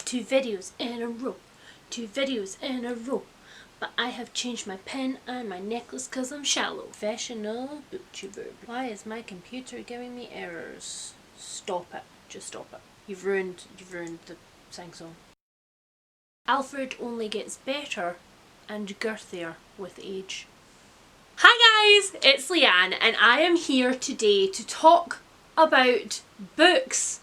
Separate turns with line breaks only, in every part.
2 videos in a row, 2 videos in a row. But I have changed my pen and my necklace because I'm shallow. Professional booktuber. Why is my computer giving me errors? Stop it. Just stop it. You've ruined the sing song. Alfred only gets better and girthier with age. Hi guys, it's Leanne and I am here today to talk about books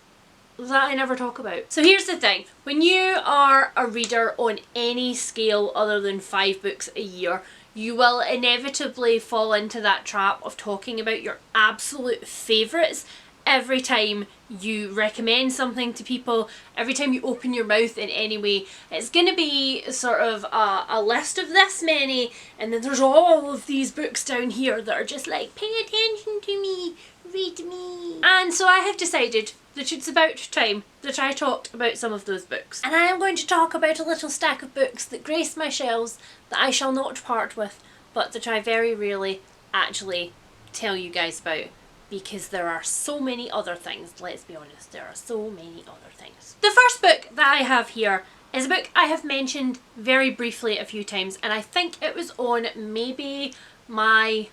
that I never talk about. So here's the thing, when you are a reader on any scale other than 5 books a year, you will inevitably fall into that trap of talking about your absolute favourites every time you recommend something to people, every time you open your mouth in any way. It's going to be sort of a list of this many, and then there's all of these books down here that are just like, pay attention to me, read me. And so I have decided that it's about time that I talked about some of those books. And I am going to talk about a little stack of books that grace my shelves that I shall not part with, but that I very rarely actually tell you guys about, because there are so many other things, let's be honest, there are so many other things. The first book that I have here is a book I have mentioned very briefly a few times, and I think it was on maybe my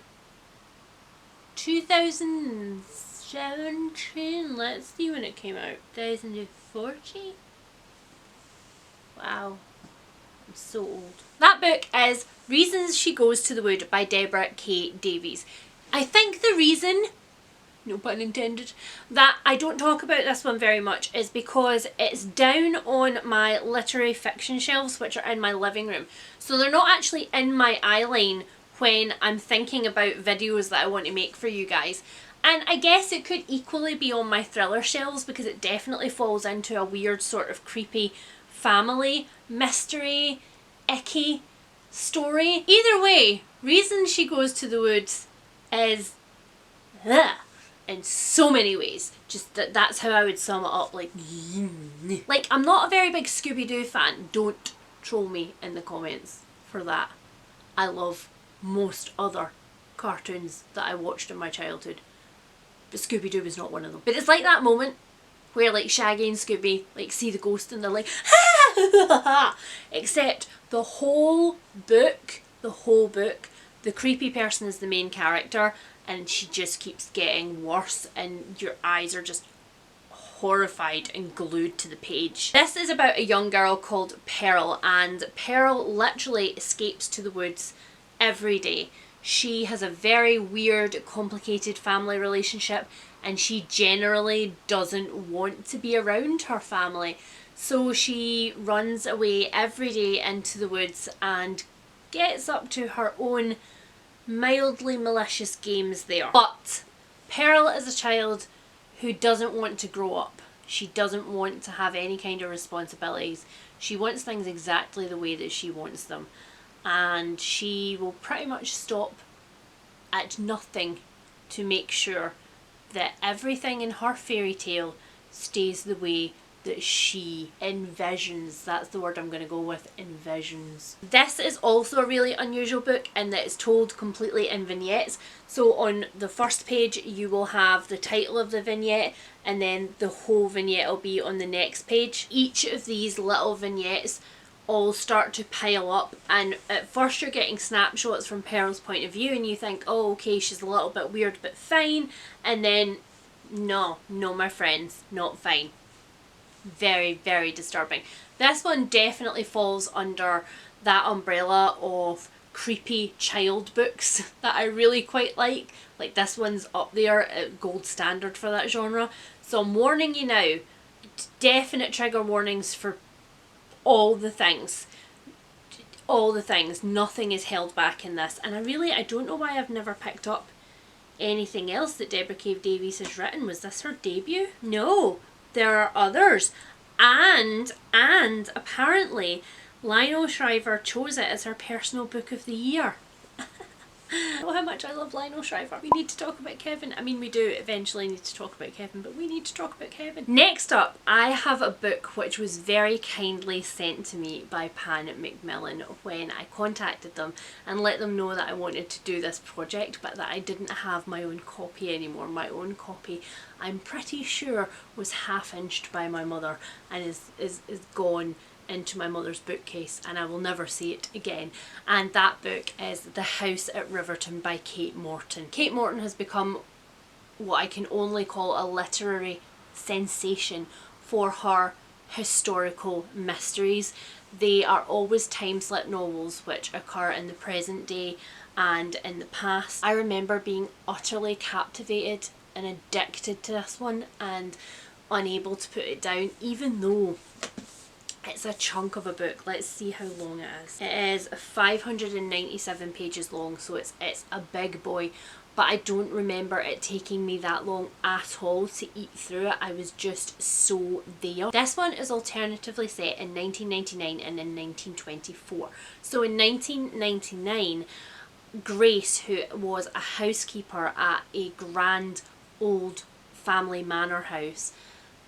2017, let's see when it came out, 2014? Wow, I'm so old. That book is Reasons She Goes to the Wood by Deborah K. Davies. I think the reason, no pun intended, that I don't talk about this one very much is because it's down on my literary fiction shelves, which are in my living room. So they're not actually in my eye line when I'm thinking about videos that I want to make for you guys. And I guess it could equally be on my thriller shelves, because it definitely falls into a weird sort of creepy family, mystery, icky story. Either way, Reason She Goes to the Woods is in so many ways. Just that's how I would sum it up. Like I'm not a very big Scooby-Doo fan. Don't troll me in the comments for that. I love most other cartoons that I watched in my childhood, but Scooby-Doo was not one of them. But it's like that moment where like Shaggy and Scooby like see the ghost and they're like except the whole book, the creepy person is the main character, and she just keeps getting worse and your eyes are just horrified and glued to the page. This is about a young girl called Pearl, and Pearl literally escapes to the woods every day. She has a very weird, complicated family relationship, and she generally doesn't want to be around her family. So she runs away every day into the woods and gets up to her own mildly malicious games there. But Pearl is a child who doesn't want to grow up. She doesn't want to have any kind of responsibilities. She wants things exactly the way that she wants them. And she will pretty much stop at nothing to make sure that everything in her fairy tale stays the way that she envisions. That's the word I'm going to go with, envisions. This is also a really unusual book in that it's told completely in vignettes. So on the first page you will have the title of the vignette, and then the whole vignette will be on the next page. Each of these little vignettes all start to pile up, and at first you're getting snapshots from Pearl's point of view and you think, oh okay, she's a little bit weird but fine, and then no my friends, not fine. Very, very disturbing. This one definitely falls under that umbrella of creepy child books that I really quite like. Like this one's up there at gold standard for that genre. So I'm warning you now, definite trigger warnings for all the things. All the things. Nothing is held back in this. And I don't know why I've never picked up anything else that Deborah K. Davies has written. Was this her debut? No. There are others, and apparently Lionel Shriver chose it as her personal book of the year. know how much I love Lionel Shriver. We need to talk about Kevin. I mean, we do eventually need to talk about Kevin, but we need to talk about Kevin. Next up, I have a book which was very kindly sent to me by Pan Macmillan when I contacted them and let them know that I wanted to do this project, but that I didn't have my own copy anymore. My own copy, I'm pretty sure, was half-inched by my mother and is gone into my mother's bookcase, and I will never see it again. And that book is The House at Riverton by Kate Morton. Kate Morton has become what I can only call a literary sensation for her historical mysteries. They are always time-slip novels which occur in the present day and in the past. I remember being utterly captivated and addicted to this one and unable to put it down, even though it's a chunk of a book. Let's see how long it is. It is 597 pages long, so it's a big boy, but I don't remember it taking me that long at all to eat through it. I was just so there. This one is alternatively set in 1999 and in 1924. So in 1999, Grace, who was a housekeeper at a grand old family manor house,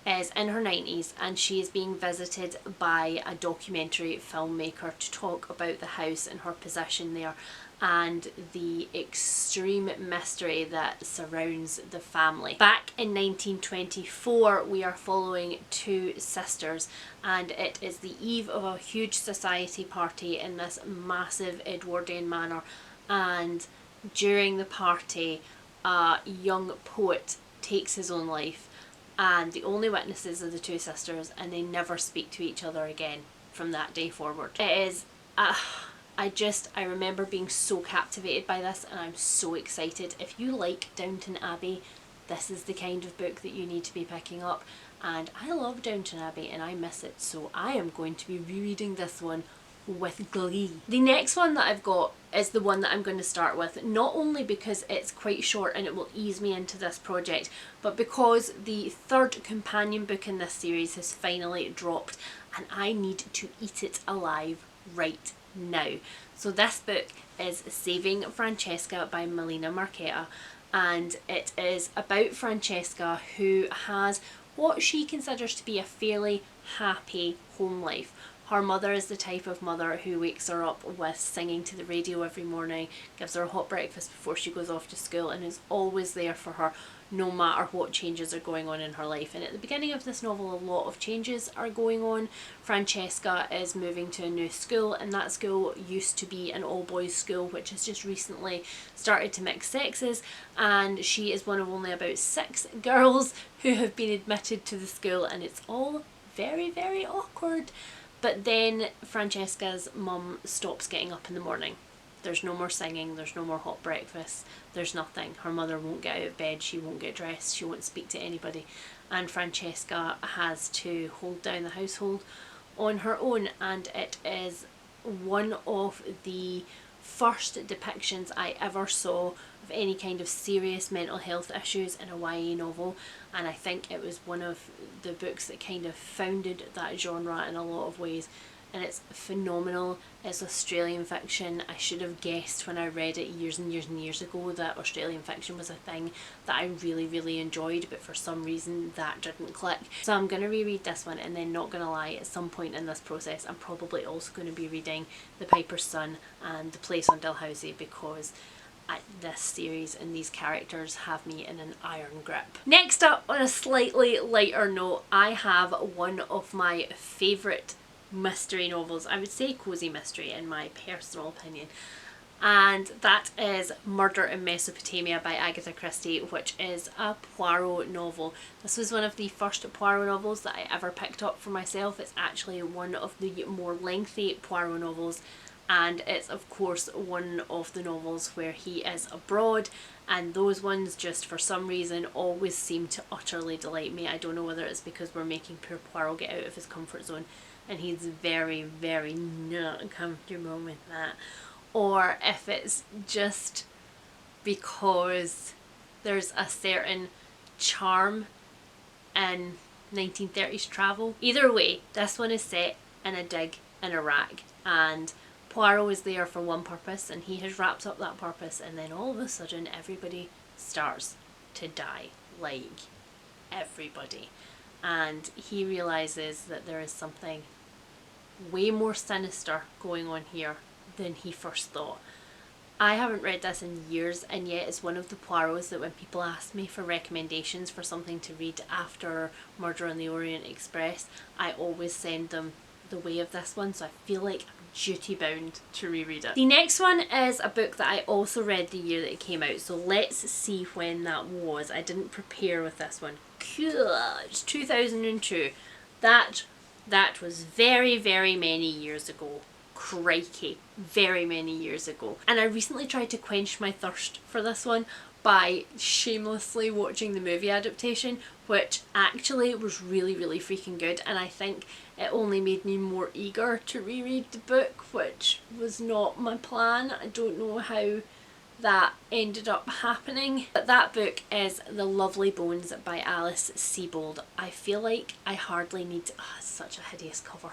is in her 90s, and she is being visited by a documentary filmmaker to talk about the house and her position there and the extreme mystery that surrounds the family. Back in 1924, we are following two sisters, and it is the eve of a huge society party in this massive Edwardian manor, and during the party a young poet takes his own life, and the only witnesses are the two sisters, and they never speak to each other again from that day forward. It is, I remember being so captivated by this, and I'm so excited. If you like Downton Abbey, this is the kind of book that you need to be picking up, and I love Downton Abbey and I miss it, so I am going to be rereading this one with glee. The next one that I've got is the one that I'm going to start with, not only because it's quite short and it will ease me into this project, but because the third companion book in this series has finally dropped and I need to eat it alive right now. So this book is Sieving Francesca by Melina Marchetta, and it is about Francesca, who has what she considers to be a fairly happy home life. Her mother is the type of mother who wakes her up with singing to the radio every morning, gives her a hot breakfast before she goes off to school, and is always there for her no matter what changes are going on in her life. And at the beginning of this novel, a lot of changes are going on. Francesca is moving to a new school, and that school used to be an all-boys school which has just recently started to mix sexes, and she is one of only about 6 girls who have been admitted to the school, and it's all very, very awkward. But then Francesca's mum stops getting up in the morning. There's no more singing, there's no more hot breakfast, there's nothing. Her mother won't get out of bed, she won't get dressed, she won't speak to anybody. And Francesca has to hold down the household on her own, and it is one of the first depictions I ever saw of any kind of serious mental health issues in a YA novel, and I think it was one of the books that kind of founded that genre in a lot of ways. And it's phenomenal. It's Australian fiction. I should have guessed when I read it years and years and years ago that Australian fiction was a thing that I really, really enjoyed, but for some reason that didn't click. So I'm going to reread this one, and then, not going to lie, at some point in this process I'm probably also going to be reading The Piper's Son and The Place on Dalhousie, because this series and these characters have me in an iron grip. Next up, on a slightly lighter note, I have one of my favourite mystery novels. I would say cozy mystery in my personal opinion, and that is Murder in Mesopotamia by Agatha Christie, which is a Poirot novel. This was one of the first Poirot novels that I ever picked up for myself. It's actually one of the more lengthy Poirot novels, and it's of course one of the novels where he is abroad, and those ones just for some reason always seem to utterly delight me. I don't know whether it's because we're making poor Poirot get out of his comfort zone and he's very, very not comfortable with that, or if it's just because there's a certain charm in 1930s travel. Either way, this one is set in a dig in Iraq, and Poirot is there for one purpose and he has wrapped up that purpose, and then all of a sudden everybody starts to die, like everybody, and he realises that there is something way more sinister going on here than he first thought. I haven't read this in years, and yet it's one of the Poirots that when people ask me for recommendations for something to read after Murder on the Orient Express, I always send them the way of this one, so I feel like I'm duty bound to reread it. The next one is a book that I also read the year that it came out, so let's see when that was. I didn't prepare with this one. It's 2002. That was very, very many years ago. Crikey, very many years ago. And I recently tried to quench my thirst for this one by shamelessly watching the movie adaptation, which actually was really, really freaking good, and I think it only made me more eager to reread the book, which was not my plan. I don't know how that ended up happening. But that book is The Lovely Bones by Alice Sebold. I feel like I hardly need to... such a hideous cover.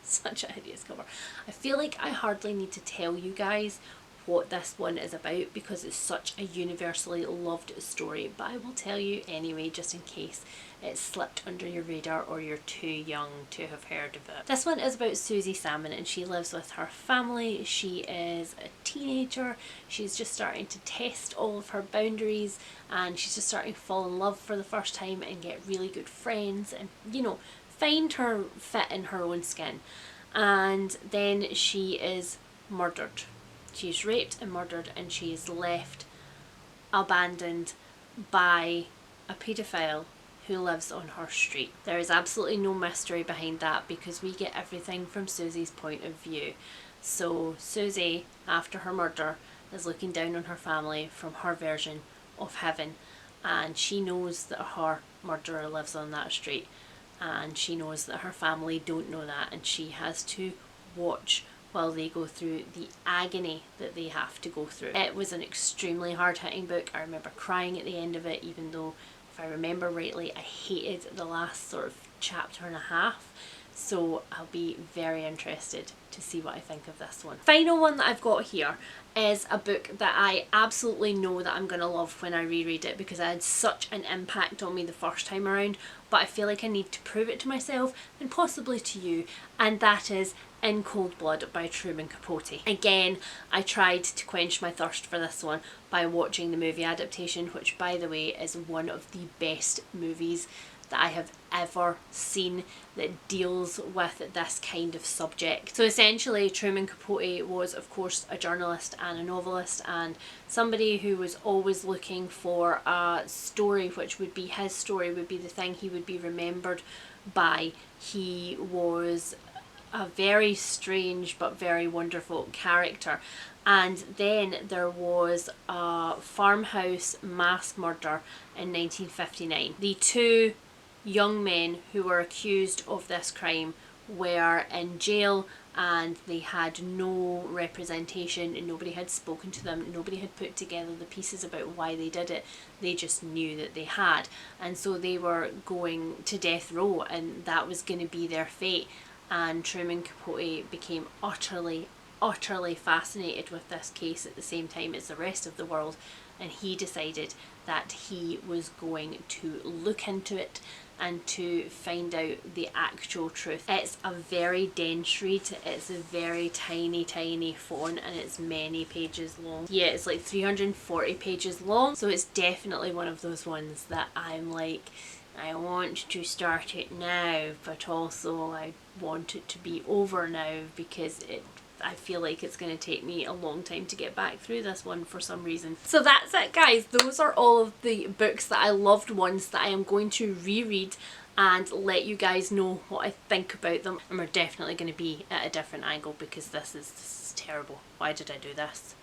Such a hideous cover. I feel like I hardly need to tell you guys what this one is about because it's such a universally loved story, but I will tell you anyway just in case it slipped under your radar or you're too young to have heard of it. This one is about Susie Salmon, and she lives with her family. She is a teenager. She's just starting to test all of her boundaries, and she's just starting to fall in love for the first time and get really good friends and, you know, find her fit in her own skin. And then she is murdered. She's raped and murdered, and she is left abandoned by a paedophile who lives on her street. There is absolutely no mystery behind that because we get everything from Susie's point of view. So Susie, after her murder, is looking down on her family from her version of heaven, and she knows that her murderer lives on that street, and she knows that her family don't know that, and she has to watch while they go through the agony that they have to go through. It was an extremely hard-hitting book. I remember crying at the end of it, even though, if I remember rightly, I hated the last sort of chapter and a half. So I'll be very interested to see what I think of this one. Final one that I've got here is a book that I absolutely know that I'm going to love when I reread it because it had such an impact on me the first time around, but I feel like I need to prove it to myself and possibly to you, and that is In Cold Blood by Truman Capote. Again, I tried to quench my thirst for this one by watching the movie adaptation, which by the way is one of the best movies that I have ever seen that deals with this kind of subject. So essentially Truman Capote was of course a journalist and a novelist, and somebody who was always looking for a story which would be his story, would be the thing he would be remembered by. He was a very strange but very wonderful character. And then there was a farmhouse mass murder in 1959. The two young men who were accused of this crime were in jail, and they had no representation and nobody had spoken to them. Nobody had put together the pieces about why they did it. They just knew that they had, and so they were going to death row, and that was going to be their fate. And Truman Capote became utterly fascinated with this case at the same time as the rest of the world, and he decided that he was going to look into it and to find out the actual truth. It's a very dense read. It's a very tiny font, and it's many pages long. Yeah, it's like 340 pages long, so it's definitely one of those ones that I'm like, I want to start it now, but also I want it to be over now because I feel like it's going to take me a long time to get back through this one for some reason. So that's it, guys. Those are all of the books that I loved, ones that I am going to reread and let you guys know what I think about them. And we're definitely going to be at a different angle because this is terrible. Why did I do this?